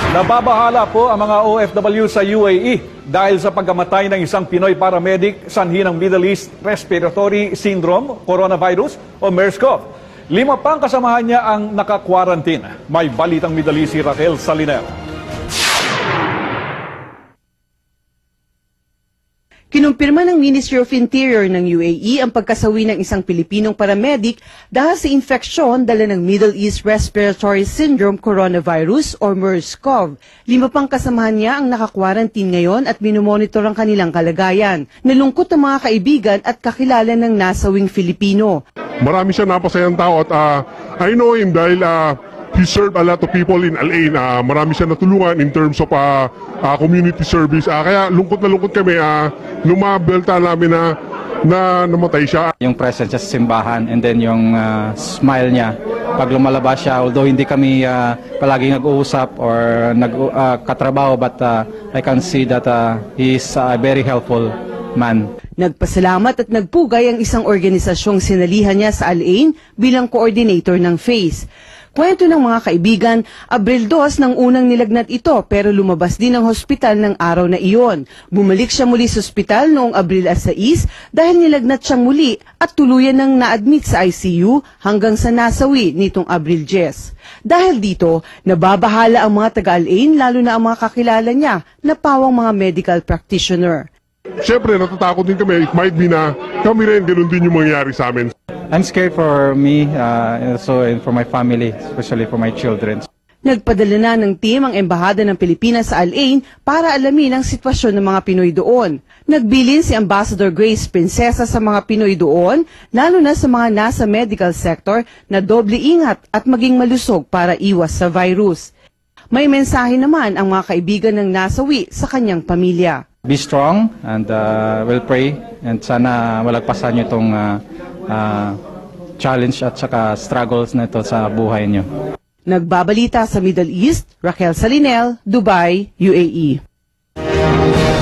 Nababahala po ang mga OFW sa UAE dahil sa pagkamatay ng isang Pinoy paramedic sanhi ng Middle East Respiratory Syndrome, coronavirus o MERS-CoV. 5 pang kasamahan niya ang naka-quarantine. May balitang Middle East si Raquel Salinel. Kinumpirma ng Ministry of Interior ng UAE ang pagkasawi ng isang Pilipinong paramedic dahil sa infeksyon dala ng Middle East Respiratory Syndrome coronavirus o MERS-CoV. 5 pang kasamahan niya ang naka-quarantine ngayon at minomonitor ang kanilang kalagayan. Nalungkot ang mga kaibigan at kakilala ng nasawing Filipino. Marami siya napasayang tao at I know him dahil he served a lot of people in Al Ain. Marami siya natulungan in terms of community service. Kaya lungkot na lungkot kami nung mabelta namin na namatay siya. Yung presence niya sa simbahan and then yung smile niya. Pag lumalabas siya, although hindi kami palagi nag-uusap or nagkatrabaho, but I can see that he is a very helpful man. Nagpasalamat at nagpugay ang isang organisasyong sinalihan niya sa Al Ain bilang coordinator ng FACE. Kwento ng mga kaibigan, Abril 2 nang unang nilagnat ito pero lumabas din ang hospital ng araw na iyon. Bumalik siya muli sa ospital noong Abril 6 dahil nilagnat siyang muli at tuluyan nang na-admit sa ICU hanggang sa nasawi nitong Abril 10. Dahil dito, nababahala ang mga taga-Al Ain lalo na ang mga kakilala niya na pawang mga medical practitioner. Siyempre, natatakot din kami. It might be na kami rin, ganun din yung mangyayari sa amin. I'm scared for me, also and for my family, especially for my children. Nagpadala na ng team ang Embahada ng Pilipinas sa Al Ain para alamin ang sitwasyon ng mga Pinoy doon. Nagbilin si Ambassador Grace Princesa sa mga Pinoy doon, lalo na sa mga nasa medical sector na doble ingat at maging malusog para iwas sa virus. May mensahe naman ang mga kaibigan ng nasawi sa kanyang pamilya. Be strong and we'll pray and sana malagpasan niyo itong challenge at saka struggles na ito sa buhay niyo. Nagbabalita sa Middle East, Raquel Salinel, Dubai, UAE.